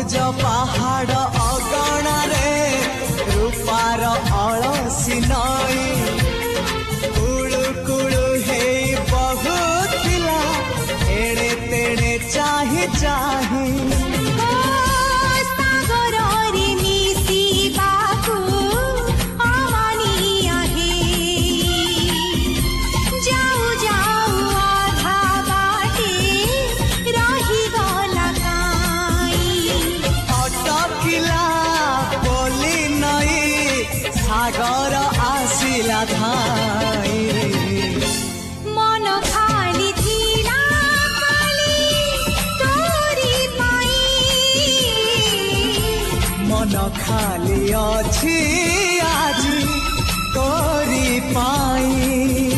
ସବୁଜ ପାହାଡ଼ ଅଗଣାରେ ରୂପାର ଅଳସି ନଈ କୁଳୁ କୁଳୁ ହେଇ ବହୁଥିଲା ଏଣେ ତେଣେ ଚାହିଁ ଚାହିଁ सागर आसिला धाई मन खाली थिला खाली तोरी पाई मन खाली अछि आजी तोरी पाई।